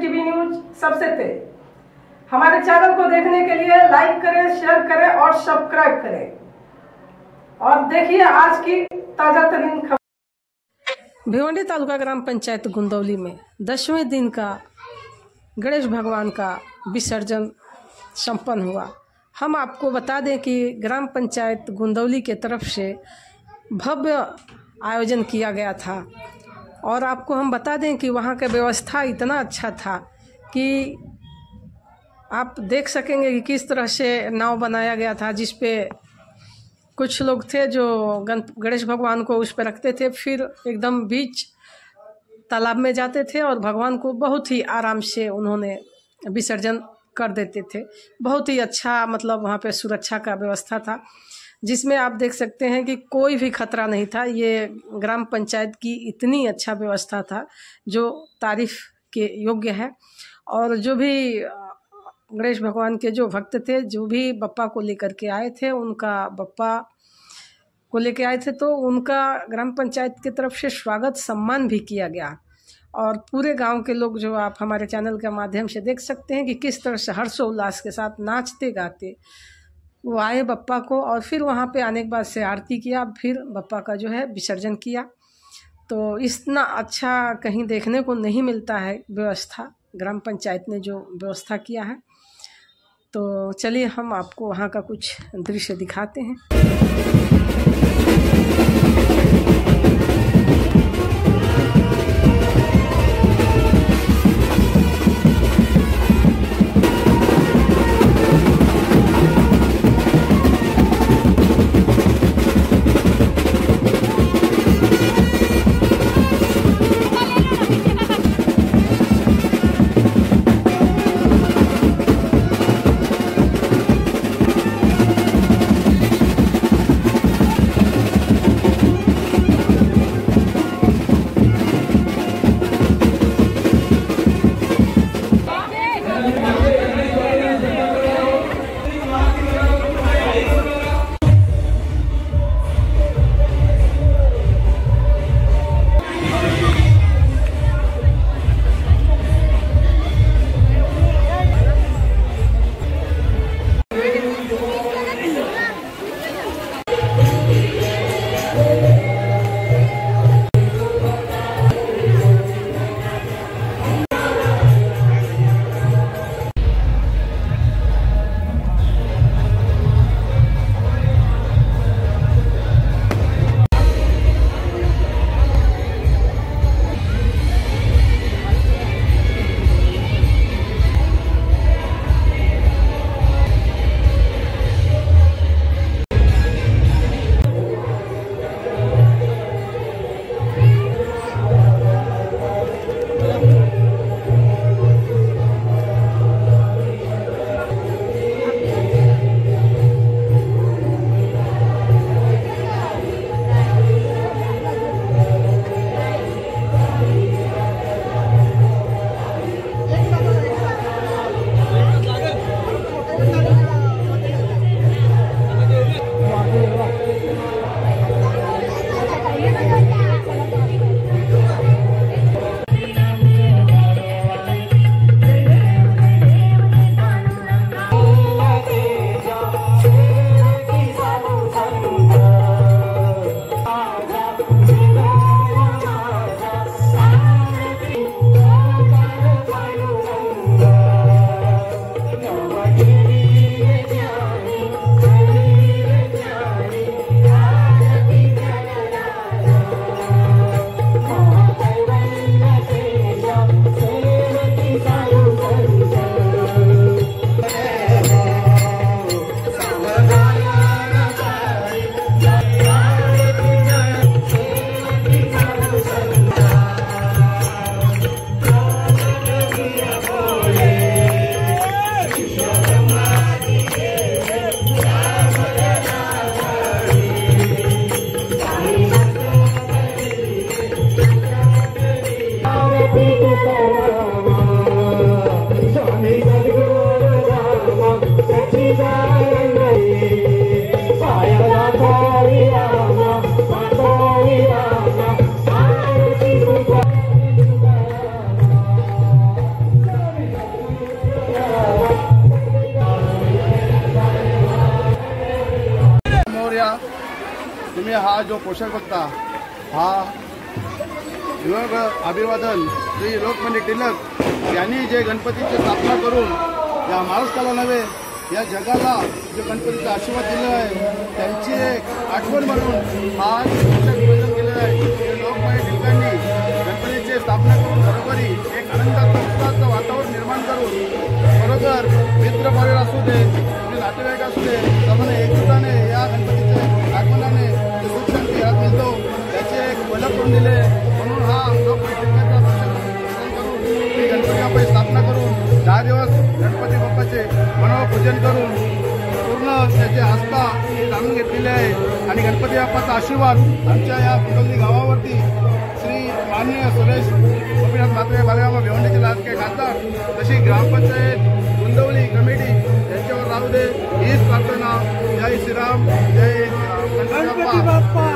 TV news सबसे तेज। हमारे channel को देखने के लिए लाइक करें, शेयर करें और सब्सक्राइब करें और देखिए आज की ताजा तरीन खबर। भिवंडी तालुका ग्राम पंचायत गुंदौली में 10वें दिन का गणेश भगवान का विसर्जन संपन्न हुआ। हम आपको बता दें कि ग्राम पंचायत गुंदौली के तरफ से भव्य आयोजन किया गया था और आपको हम बता दें कि वहाँ का व्यवस्था इतना अच्छा था कि आप देख सकेंगे कि किस तरह से नाव बनाया गया था, जिस पे कुछ लोग थे जो गणेश भगवान को उस पर रखते थे, फिर एकदम बीच तालाब में जाते थे और भगवान को बहुत ही आराम से उन्होंने विसर्जन कर देते थे। बहुत ही अच्छा मतलब वहाँ पे सुरक्षा का व्यवस्था था, जिसमें आप देख सकते हैं कि कोई भी खतरा नहीं था। ये ग्राम पंचायत की इतनी अच्छा व्यवस्था था जो तारीफ के योग्य है। और जो भी गणेश भगवान के जो भक्त थे, जो भी बप्पा को लेकर के आए थे, उनका बप्पा को लेकर आए थे तो उनका ग्राम पंचायत की तरफ से स्वागत सम्मान भी किया गया। और पूरे गांव के लोग जो आप हमारे चैनल के माध्यम से देख सकते हैं कि किस तरह से हर्षोल्लास के साथ नाचते गाते वो आए बप्पा को, और फिर वहाँ पे आने के बाद से आरती किया, फिर बप्पा का जो है विसर्जन किया। तो इतना अच्छा कहीं देखने को नहीं मिलता है व्यवस्था, ग्राम पंचायत ने जो व्यवस्था किया है। तो चलिए हम आपको वहाँ का कुछ दृश्य दिखाते हैं। तुम्ही हा जो पोशाख बघता हा युवक अभिवादन श्री लोकमान्य टिळक यांनी जे गणपतीची स्थापना करून या महाराष्ट्राला नव्हे या जगाला जो गणपतीचा आशीर्वाद दिला आहे त्यांची एक आठवण म्हणून हा पोशाख प्रदर्शन केलेलं आहे. लोकमान्य टिळकांनी गणपतीची स्थापना करून बरोबरी एक आनंदाचं उत्साहाचं वातावरण निर्माण करून बरोबर मित्र परिवार असू दे नातेवाईक असू दे सर्वांना एकजुटाने या गणपतीच्या आगमनाने सुख शांती हात मिळतो त्याचे एक ओळख करून दिले. म्हणून हा लोकमान्य टिळकांचा प्रदर्शन करून ही गणपती बाप्पाची स्थापना करून 10 दिवस गणपती बाप्पाचे मनोपूजन करून पूर्ण त्याची आस्था जाणून घेतलेली आहे. आणि गणपती बाप्पाचा आशीर्वाद आमच्या या कुंडली गावावरती श्री माननीय सुरेश गोपीनाथ म्हात्रे बालगाव भिवंडीचे लाडके खासदार तशी ग्रामपंचायत कुंडवली कमिटी यांच्यावर राहू दे हीच प्रार्थना. जय श्रीराम, जय गणपती बाप्पा.